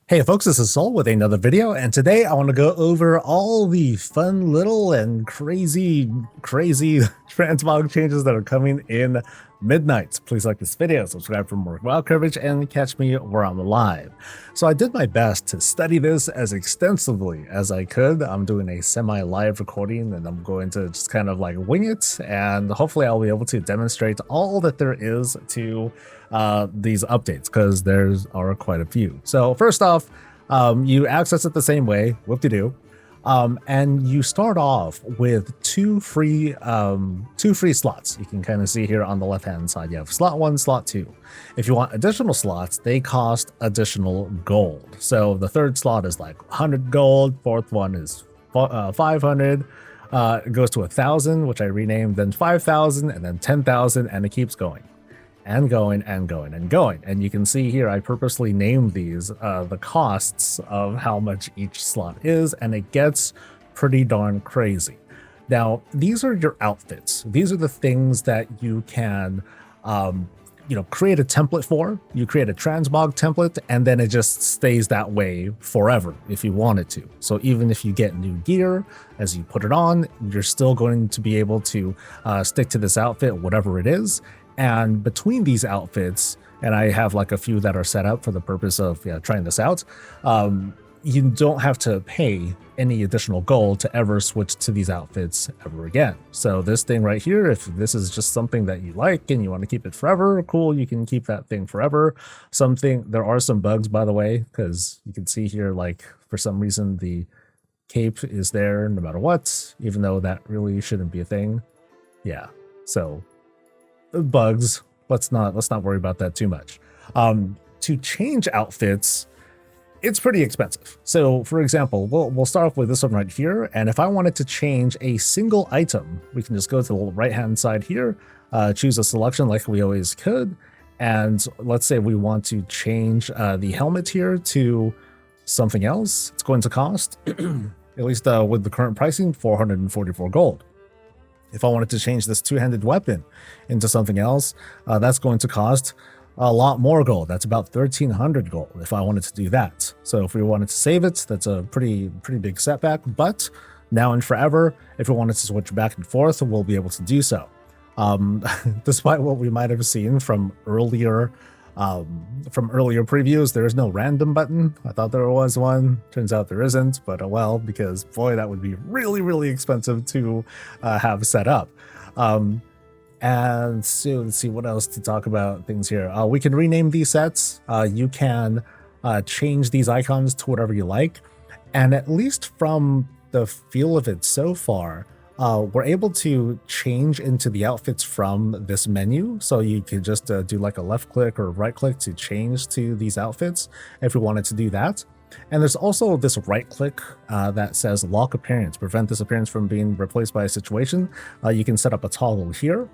Hey folks, this is Soul with another video, and today I want to go over all the fun little and crazy transmog changes that are coming in midnight. Please like this video, subscribe for more wild coverage, and catch me where I'm live. So I did my best to study this as extensively as I could. I'm doing a semi-live recording, and I'm going to just kind of like wing it, and hopefully I'll be able to demonstrate all that there is to these updates, because there's are quite a few. So first off, you access it the same way, whoop-de-doo, and you start off with two free slots. You can kind of see here on the left hand side, you have slot 1, slot 2. If you want additional slots, they cost additional gold. So the third slot is like 100 gold, fourth one is 500. It goes to 1,000, which I renamed, then 5,000, and then 10,000, and it keeps going and going and going and going. And you can see here I purposely named these the costs of how much each slot is, and it gets pretty darn crazy. Now, these are your outfits. These are the things that you can create a template for. You create a transmog template, and then it just stays that way forever if you wanted to. So even if you get new gear, as you put it on, you're still going to be able to stick to this outfit, whatever it is. And between these outfits, and I have like a few that are set up for the purpose of trying this out, you don't have to pay any additional gold to ever switch to these outfits ever again. So this thing right here, if this is just something that you like and you want to keep it forever, cool, you can keep that thing forever. There are some bugs, by the way, because you can see here, like, for some reason the cape is there no matter what, even though that really shouldn't be a thing. Yeah, so bugs, let's not worry about that too much. To change outfits, it's pretty expensive. So for example, we'll start off with this one right here, and if I wanted to change a single item, we can just go to the right hand side here, choose a selection like we always could, and let's say we want to change the helmet here to something else. It's going to cost at least with the current pricing, 444 gold. If I wanted to change this two-handed weapon into something else, that's going to cost a lot more gold. That's about 1,300 gold if I wanted to do that. So if we wanted to save it, that's a pretty big setback. But now and forever, if we wanted to switch back and forth, we'll be able to do so. Despite what we might have seen from earlier previews, there is no random button. I thought there was one. Turns out there isn't, but oh well, because boy, that would be really expensive to have set up. And so let's see what else to talk about things here. We can rename these sets. You can change these icons to whatever you like. And at least from the feel of it so far, we're able to change into the outfits from this menu. So you could just do like a left click or right click to change to these outfits if we wanted to do that. And there's also this right click that says lock appearance, prevent this appearance from being replaced by a situation. You can set up a toggle here,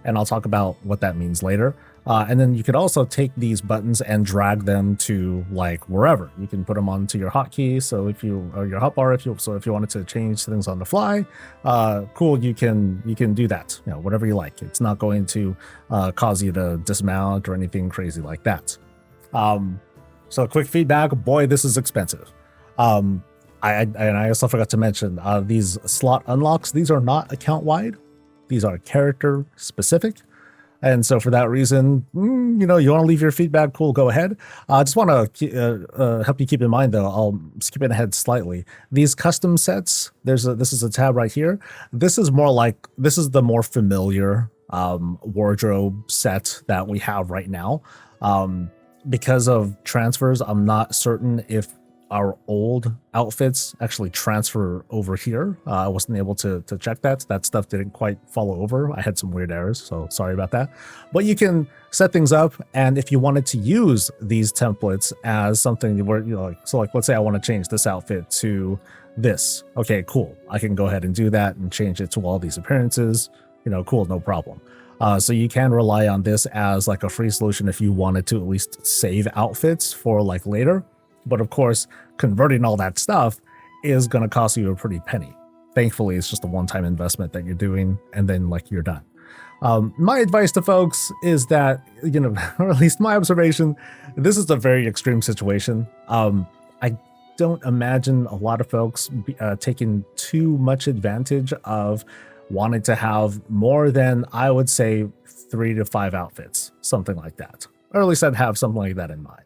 and I'll talk about what that means later. And then you could also take these buttons and drag them to like wherever. You can put them onto your hotkey. So if you, or your hotbar, if you wanted to change things on the fly, cool, you can do that. Whatever you like. It's not going to cause you to dismount or anything crazy like that. So quick feedback, boy, this is expensive. I also forgot to mention these slot unlocks. These are not account wide. These are character specific. And so for that reason, you want to leave your feedback, cool, go ahead. I just want to help you keep in mind, though, I'll skip it ahead slightly. These custom sets, this is a tab right here. This is the more familiar wardrobe set that we have right now. Because of transfers, I'm not certain if our old outfits actually transfer over here. I wasn't able to check that. That stuff didn't quite follow over. I had some weird errors, so sorry about that. But you can set things up, and if you wanted to use these templates as something where, like let's say I want to change this outfit to this. Okay, cool. I can go ahead and do that and change it to all these appearances. Cool, no problem. So you can rely on this as like a free solution if you wanted to at least save outfits for like later. But of course, converting all that stuff is going to cost you a pretty penny. Thankfully, it's just a one-time investment that you're doing, and then like you're done. My advice to folks is that, or at least my observation, this is a very extreme situation. I don't imagine a lot of folks taking too much advantage of wanting to have more than, I would say, 3 to 5 outfits, something like that. Or at least I'd have something like that in mind.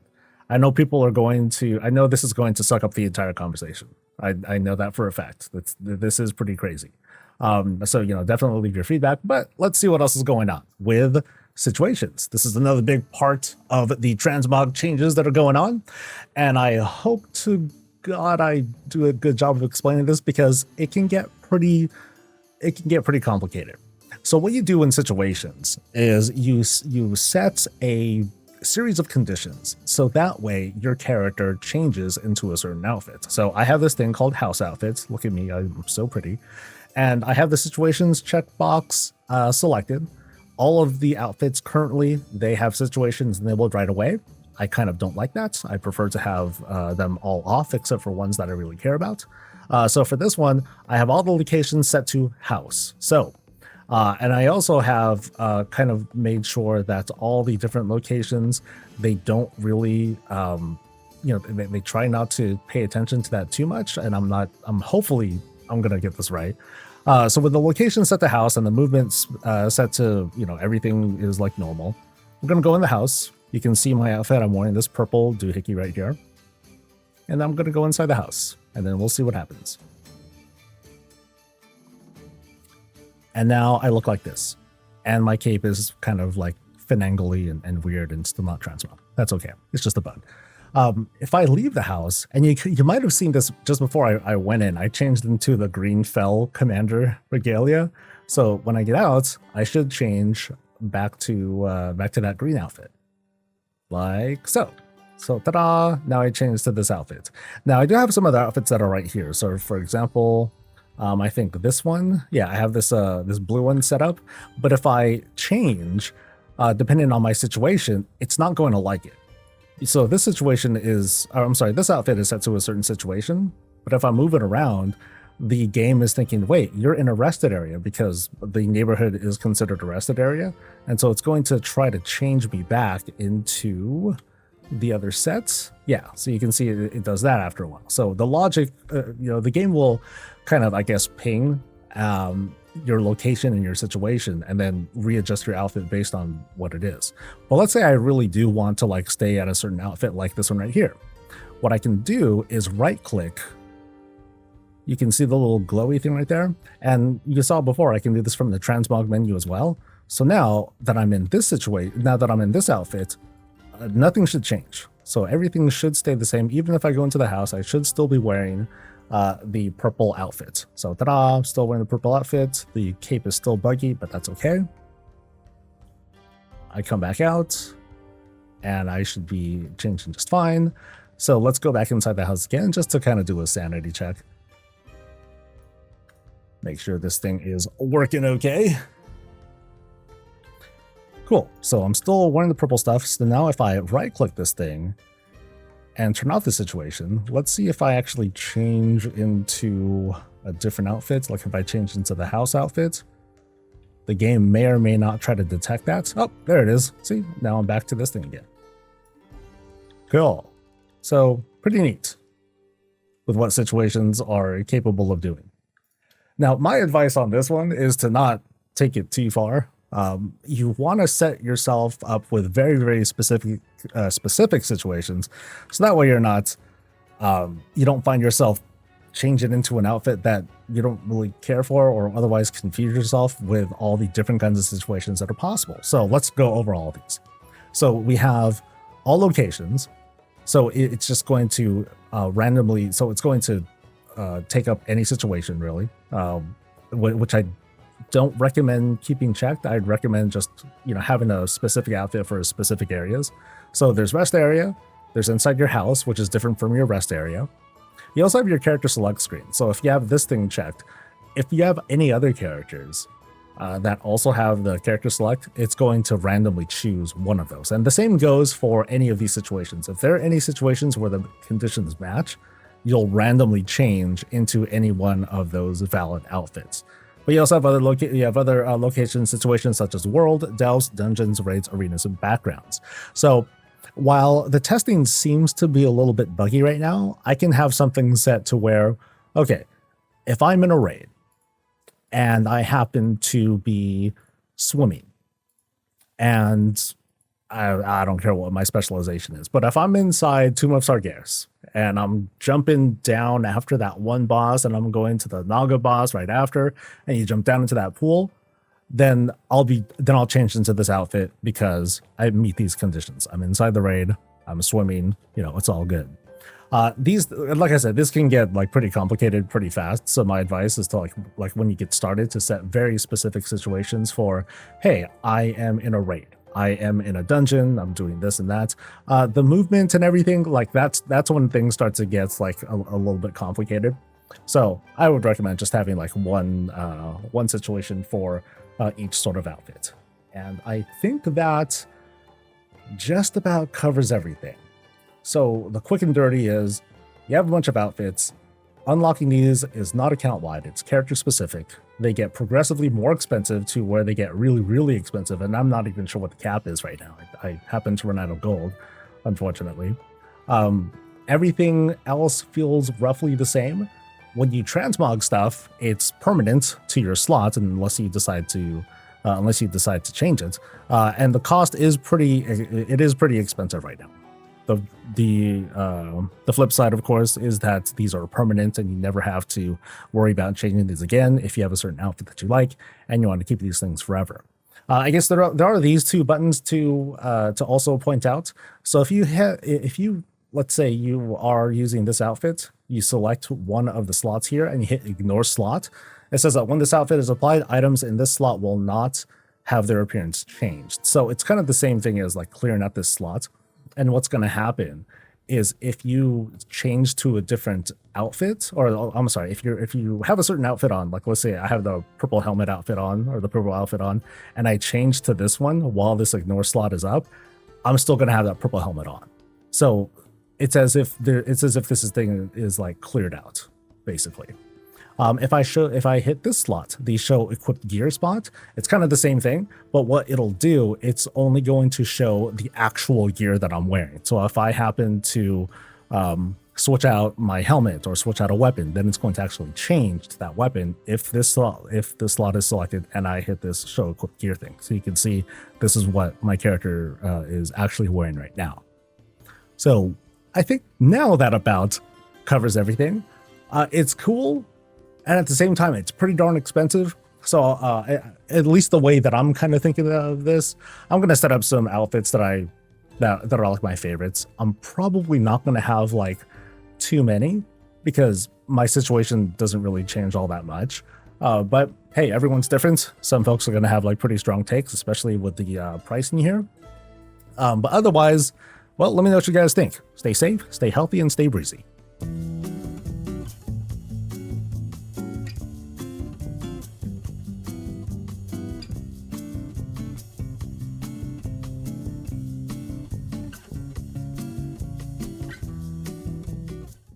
I know people are going to, I know this is going to suck up the entire conversation. I know that for a fact. This is pretty crazy. So, definitely leave your feedback, but let's see what else is going on with situations. This is another big part of the Transmog changes that are going on. And I hope to God I do a good job of explaining this, because it can get pretty complicated. So what you do in situations is you set a series of conditions, so that way your character changes into a certain outfit. So I have this thing called house outfits. Look at me, I'm so pretty. And I have the situations checkbox selected. All of the outfits currently, they have situations enabled right away. I kind of don't like that. I prefer to have them all off, except for ones that I really care about. So for this one, I have all the locations set to house. So, and I also have kind of made sure that all the different locations, they don't really, they try not to pay attention to that too much. And hopefully I'm going to get this right. So with the location set to house and the movements set to, everything is like normal, I'm going to go in the house. You can see my outfit. I'm wearing this purple doohickey right here. And I'm going to go inside the house, and then we'll see what happens. And now I look like this. And my cape is kind of like finangly and weird and still not transmog. That's okay. It's just a bug. If I leave the house, and you might have seen this just before I went in, I changed into the green fell commander regalia. So when I get out, I should change back to that green outfit. Like so. So ta-da! Now I changed to this outfit. Now I do have some other outfits that are right here. So for example, I think this one, yeah, I have this this blue one set up. But if I change, depending on my situation, it's not going to like it. So this situation is, this outfit is set to a certain situation. But if I move it around, the game is thinking, wait, you're in a rested area because the neighborhood is considered a rested area. And so it's going to try to change me back into the other sets. Yeah, so you can see it does that after a while. So the logic, the game will kind of, I guess, ping your location and your situation and then readjust your outfit based on what it is. But let's say I really do want to like stay at a certain outfit like this one right here. What I can do is right click. You can see the little glowy thing right there. And you saw before, I can do this from the Transmog menu as well. So now that I'm in this situation, now that I'm in this outfit, nothing should change. So everything should stay the same. Even if I go into the house, I should still be wearing the purple outfit. So ta-da, still wearing the purple outfit. The cape is still buggy, but that's okay. I come back out and I should be changing just fine. So let's go back inside the house again, just to kind of do a sanity check. Make sure this thing is working okay. Cool. So I'm still wearing the purple stuff. So now if I right click this thing and turn off the situation, let's see if I actually change into a different outfit. Like if I change into the house outfit, the game may or may not try to detect that. Oh, there it is. See, now I'm back to this thing again. Cool. So pretty neat with what situations are capable of doing. Now, my advice on this one is to not take it too far. You want to set yourself up with very, very specific situations, so that way you're not, you don't find yourself changing into an outfit that you don't really care for, or otherwise confuse yourself with all the different kinds of situations that are possible. So let's go over all of these. So we have all locations. So it's just going to randomly. So it's going to take up any situation really, which I don't recommend keeping checked. I'd recommend just, having a specific outfit for specific areas. So there's rest area, there's inside your house, which is different from your rest area. You also have your character select screen. So if you have this thing checked, if you have any other characters that also have the character select, it's going to randomly choose one of those. And the same goes for any of these situations. If there are any situations where the conditions match, you'll randomly change into any one of those valid outfits. But you also have other location situations such as world, delves, dungeons, raids, arenas, and backgrounds. So while the testing seems to be a little bit buggy right now, I can have something set to where, okay, if I'm in a raid and I happen to be swimming, and I don't care what my specialization is, but if I'm inside Tomb of Sargeras and I'm jumping down after that one boss and I'm going to the Naga boss right after, and you jump down into that pool, then I'll change into this outfit because I meet these conditions. I'm inside the raid, I'm swimming, you know, it's all good. These, like I said, this can get like pretty complicated pretty fast. So my advice is to like when you get started, to set very specific situations for, hey, I am in a raid, I am in a dungeon, I'm doing this and that. The movement and everything, like that's when things start to get like a little bit complicated. So I would recommend just having like one situation for each sort of outfit. And I think that just about covers everything. So the quick and dirty is, you have a bunch of outfits. Unlocking these is not account wide, it's character specific. They get progressively more expensive to where they get really, really expensive, and I'm not even sure what the cap is right now. I happen to run out of gold, unfortunately. Everything else feels roughly the same. When you transmog stuff, it's permanent to your slot unless you decide to change it. And the cost is pretty expensive right now. The flip side, of course, is that these are permanent and you never have to worry about changing these again if you have a certain outfit that you like and you want to keep these things forever. I guess there are these two buttons to also point out. So if you let's say you are using this outfit, you select one of the slots here and you hit ignore slot. It says that when this outfit is applied, items in this slot will not have their appearance changed. So it's kind of the same thing as like clearing out this slot. And what's going to happen is if you change to a different outfit, or I'm sorry, if you have a certain outfit on, like let's say I have the purple helmet outfit on or the purple outfit on, and I change to this one while this ignore slot is up, I'm still going to have that purple helmet on. So it's as if this thing is like cleared out, basically. If I hit this slot, the show equipped gear spot, it's kind of the same thing, but what it'll do, it's only going to show the actual gear that I'm wearing. So if I happen to switch out my helmet or switch out a weapon, then it's going to actually change to that weapon if this slot is selected and I hit this show equipped gear thing. So you can see this is what my character is actually wearing right now. So I think now that about covers everything. It's cool. And at the same time, it's pretty darn expensive. So at least the way that I'm kind of thinking of this, I'm going to set up some outfits that are like my favorites. I'm probably not going to have like too many because my situation doesn't really change all that much. But hey, everyone's different. Some folks are going to have like pretty strong takes, especially with the pricing here. But otherwise, well, let me know what you guys think. Stay safe, stay healthy, and stay breezy.